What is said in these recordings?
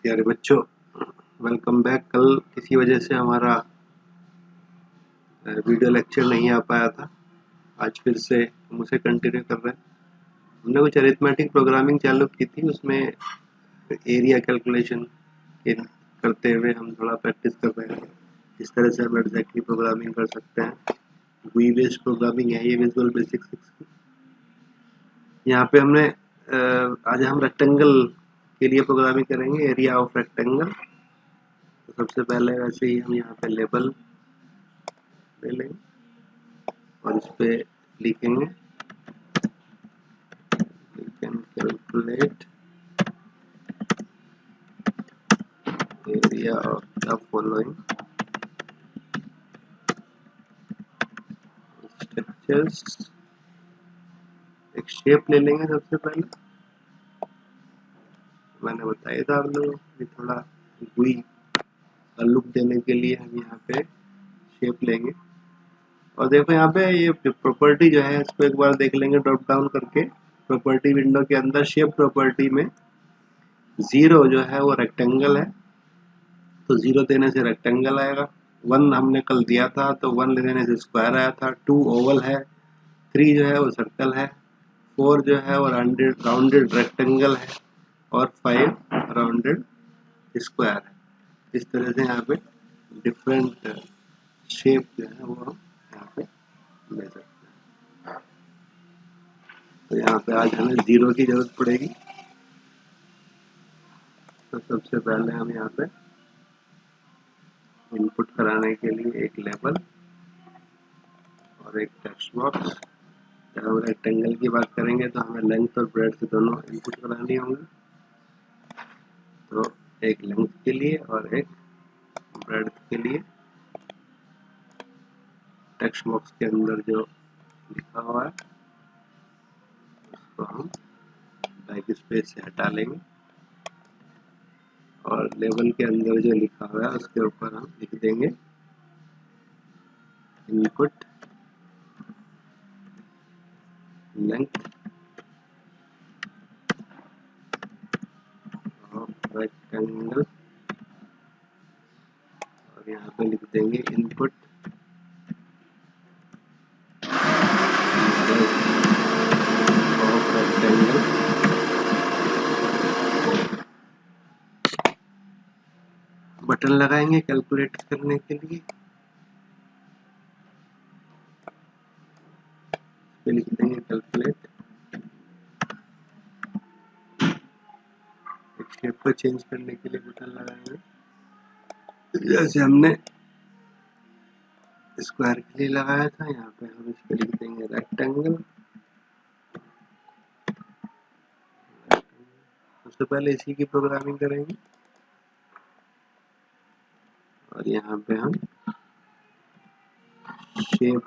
प्यारे बच्चों, welcome back. कल किसी वजह से हमारा वीडियो लेक्चर नहीं आ पाया था। आज फिर से हम उसे कंटिन्यू कर रहे हैं। हमने कुछ अरिथमेटिक प्रोग्रामिंग चालू की थी, उसमें एरिया कैलकुलेशन करते हुए हम थोड़ा प्रैक्टिस कर रहे हैं इस तरह से हम एग्जैक्टली प्रोग्रामिंग कर सकते हैं। वी बेस्ड प्रोग्रामिंग है ये, विजुअल बेसिक 6 की। यहाँ पे हमने आज हम रेक्टेंगल के लिए प्रोग्रामिंग करेंगे, एरिया ऑफ रेक्टेंगल। तो सबसे पहले वैसे ही हम यहाँ पे लेबल ले लेंगे और इस पे लिखेंगे we can calculate area of the following structures। एक शेप ले लेंगे सबसे पहले। मैंने बताया था आप लोगों को थोड़ा गुई का लुक देने के लिए हम यहाँ पे शेप लेंगे। और देखो यहाँ पे ये प्रॉपर्टी जो है इसको एक बार देख लेंगे ड्रॉप डाउन करके। प्रॉपर्टी विंडो के अंदर शेप प्रॉपर्टी में 0 जो है वो रेक्टेंगल है, तो 0 देने से रेक्टेंगल आएगा। 1 हमने कल दिया था तो 1 देने से स्क्वायर आया था। 2 ओवल है, 3 जो है वो सर्कल है, 4 जो है वो राउंडेड रेक्टेंगल है और 5 राउंडेड स्क्वायर है। इस तरह से यहाँ पे डिफरेंट शेप जो है वो हम यहाँ पे ले सकते हैं। तो यहाँ पे आज हमें 0 की जरूरत पड़ेगी। तो सबसे पहले हम यहाँ पे इनपुट कराने के लिए एक लेबल और एक टेक्स्ट बॉक्स। जब हम रेक्टेंगल की बात करेंगे तो हमें लेंथ और ब्रेड्थ दोनों इनपुट करानी होंगी। तो एक लेंथ के लिए और एक ब्रेड्थ के लिए टेक्स्ट बॉक्स के अंदर जो लिखा हुआ है उसको हम बैक स्पेस से हटा लेंगे और लेबल के अंदर जो लिखा हुआ है उसके ऊपर हम लिख देंगे इनपुट लेंथ ऑफ रेक्टेंगल और यहाँ पे लिख देंगे इनपुट ऑफ रेक्टेंगल। बटन लगाएंगे कैलकुलेट करने के लिए, पे लिख देंगे कैलकुलेट। एक शेप को चेंज करने के लिए बटन लगाएंगे, जैसे हमने स्क्वायर के लिए लगाया था। यहाँ पे हम इस पे लिख देंगे रेक्टेंगल। सबसे पहले इसी की प्रोग्रामिंग करेंगे और यहाँ पे हम shape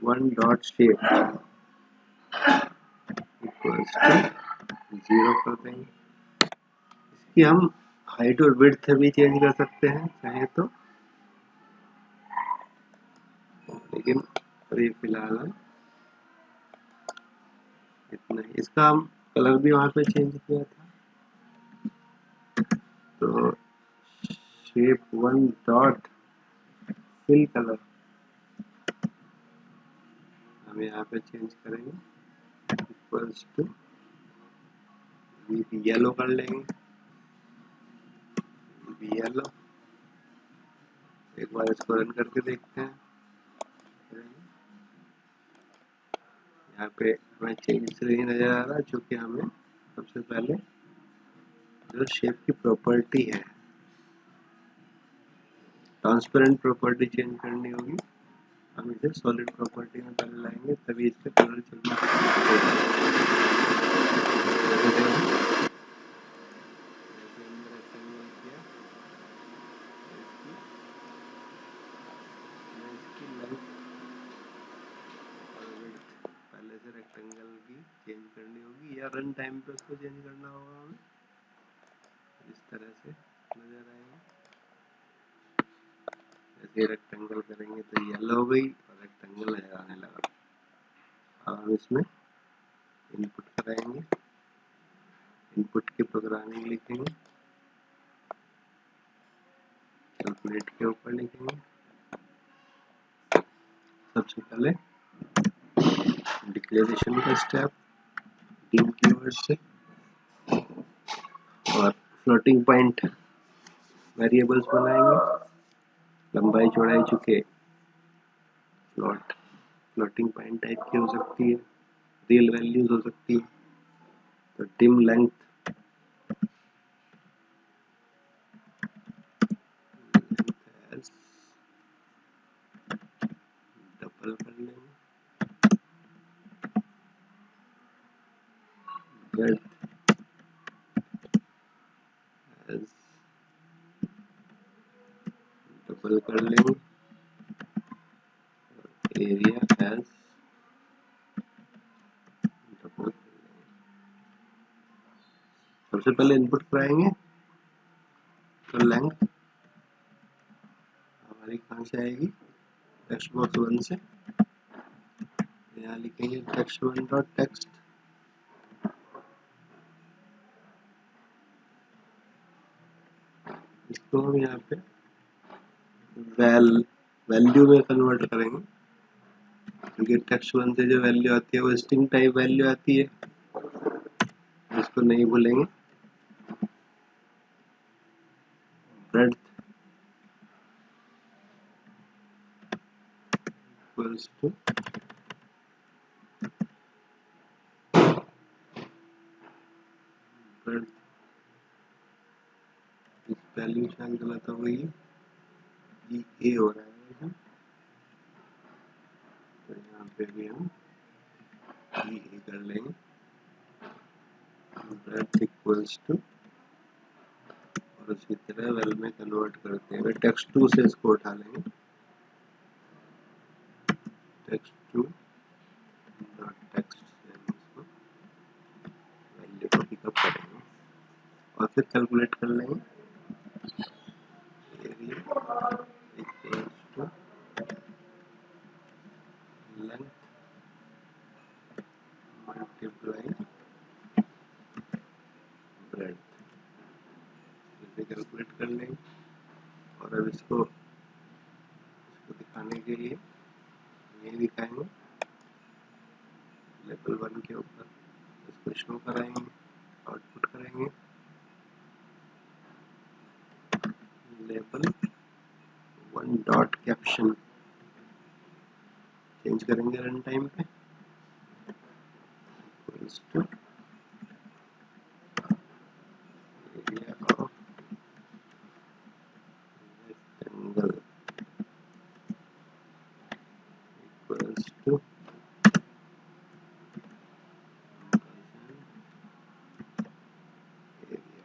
1 dot shape equals to 0 कर देंगे। इसकी हम हाइट और विड्थ भी चेंज कर सकते हैं चाहे तो, लेकिन अभी फिलहाल है इतना ही। इसका हम कलर भी वहां पे चेंज किया था, तो शेप 1 डॉट फिल कलर हम यहाँ पे चेंज करेंगे इक्वल्स टू येलो कर लेंगे। येलो, एक बार इसको रन करके देखते हैं। यहाँ पे हमें चेंज नहीं नजर आ रहा, क्योंकि हमें सबसे पहले जो शेप की प्रॉपर्टी है ट्रांसपेरेंट प्रॉपर्टी चेंज करनी होगी। हम इसे सॉलिड प्रॉपर्टी में पहले लाएंगे, तभी इसका कलर चेंज होगा। पहले से रेक्टेंगल की चेंज करनी होगी या रन टाइम पे उसको चेंज करना होगा हमें। इस तरह से नजर आएगा। जैसे रेक्टेंगल करेंगे तो येलो हो गई और रेक्टेंगल नजर आने लगा। अब हम इसमें इनपुट कराएंगे, इनपुट की प्रोग्रामिंग लिखेंगे कैलकुलेट के ऊपर लिखेंगे। सबसे पहले डिक्लेरेशन का स्टेप टीम कीवर्ड से, और फ्लोटिंग पॉइंट वेरिएबल्स बनाएंगे, लंबाई चौड़ाई चुके फ्लोटिंग पॉइंट टाइप की हो सकती है, रियल वैल्यूज हो सकती है। तो टिम लेंथ डबल कर लेंगे, ब्रेड्थ एज डबल कर लेंगे, एरिया एज डबल। सबसे पहले इनपुट कराएंगे तो लेंथ हमारी कहाँ से आएगी, टेक्स्ट बॉक्स 1 से। यहाँ लिखेंगे टेक्स्ट 1 डॉट टेक्स्ट, इसको हम यहाँ पे वैल्यू में कन्वर्ट करेंगे, क्योंकि टेक्स्ट 1 से जो वैल्यू आती है वो स्ट्रिंग टाइप वैल्यू आती है, इसको नहीं भूलेंगे। ब्रेड्थ इक्वल्स टू ब्रेड्थ, इस वैल्यू शायद गलत हो गई, ये ए हो रहा है, तो यहाँ पे भी हम ये कर लेंगे। ब्रेड्थ इक्वल्स टू, और उसी तरह वेल में कन्वर्ट करते हुए टेक्स्ट 2 से इसको उठा लेंगे, टेक्स्ट 2 डॉट टेक्स्ट से हम इसको वैल्यू को पिकअप करेंगे, और फिर कैलकुलेट कर लेंगे। Area equals to length multiply breadth, इसे कैलकुलेट कर लेंगे। और अब इसको दिखाने के लिए ये दिखाएंगे लेवल 1 के ऊपर, इसको शो कराएंगे, आउटपुट करेंगे लेवल 1 डॉट कैप्शन, चेंज करेंगे रन टाइम पे, equals to area of rectangle equals to area.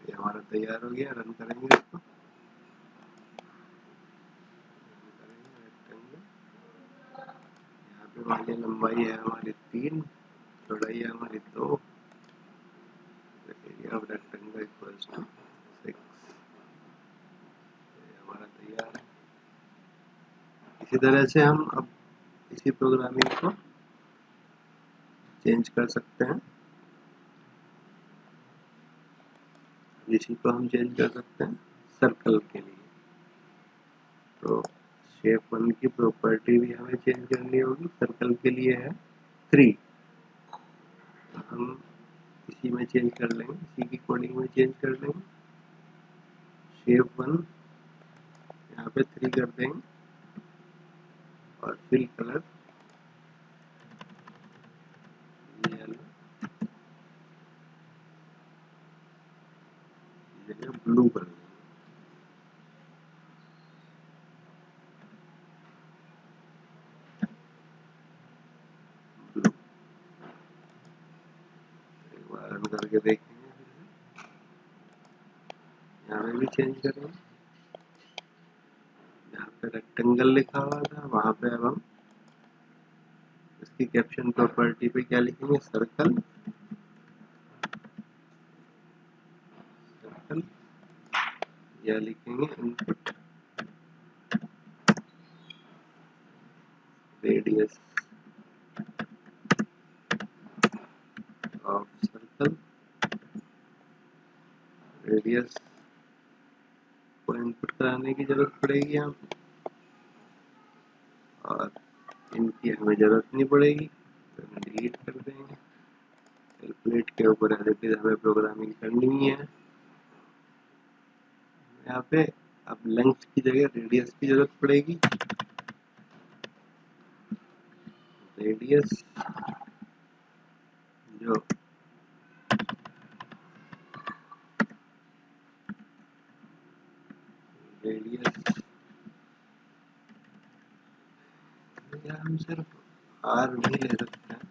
ये हमारा तैयार हो गया, रन करेंगे इसको, रेक्टेंगल, यहाँ पे हमारी लंबाई है हमारी 3, चौड़ाई है हमारी 2, area of rectangle equals to 6, हमारा तैयार है। इसी तरह से हम अब इसी प्रोग्रामिंग को चेंज कर सकते हैं, इसी को हम चेंज कर सकते हैं सर्कल के लिए। तो शेप 1 की प्रॉपर्टी भी हमें चेंज करनी होगी, सर्कल के लिए है 3, हम इसी में चेंज कर लेंगे, इसी की कोडिंग में चेंज कर लेंगे। शेप 1 यहाँ पे 3 कर देंगे, और फिल कलर ब्लू कर देंगे। ब्लू एक बार रन करके देखेंगे, यहाँ पे भी चेंज करेंगे, यहाँ पे रेक्टेंगल लिखा हुआ था, वहाँ पे अब हम इसकी कैप्शन प्रॉपर्टी पे क्या लिखेंगे, सर्कल, सर्कल, या लिखेंगे input radius of circle, radius 0.05 input कराने की जरूरत पड़ेगी यहाँ पे, और इनकी हमें जरूरत नहीं पड़ेगी तो डिलीट कर देंगे। कैलकुलेट के ऊपर हमें प्रोग्रामिंग करनी है। यहाँ पे अब लेंथ की जगह रेडियस की जरूरत पड़ेगी। रेडियस जो रेडियस हम सिर्फ आर नहीं ले सकते हैं,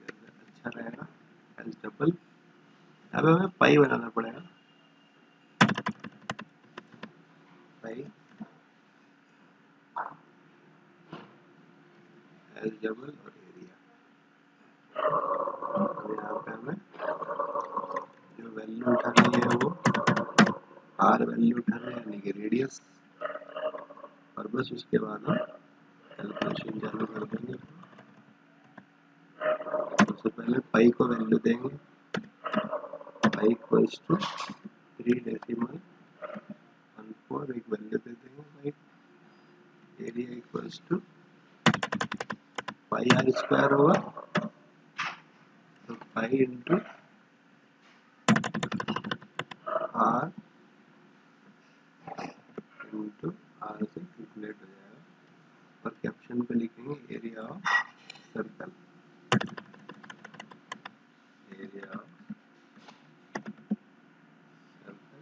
अच्छा रहेगा एल डबल। अब हमें पाई बनाना पड़ेगा, पाई एल डबल और एरिया। तो यहाँ पे हमें जो वैल्यू उठानी है वो आर वैल्यू उठाना है, यानी कि रेडियस, और बस उसके बाद हम कैलकुलेशन चालू कर देंगे। सबसे पहले पाई को वैल्यू देंगे, पाई इक्वल्स टू 3.14 एक वैल्यू दे देंगे pi. Area equals to pi R square होगा, तो pi into R into R से कैलकुलेट हो जाएगा, और कैप्शन पे लिखेंगे area of circle, area of circle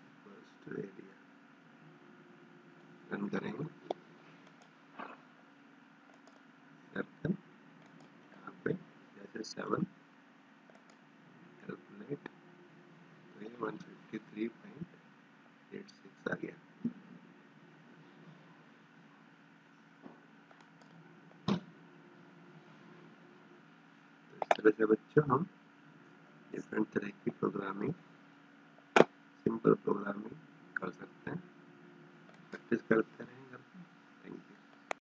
equals to area. Run करेंगे सर्कल, यहाँ पे जैसे 7 कैलकुलेट, तो ये 153.86 आ गया। तो इस तरह से बच्चों हम डिफरेंट तरह की प्रोग्रामिंग, सिंपल प्रोग्रामिंग कर सकते हैं। प्रैक्टिस करते हैं।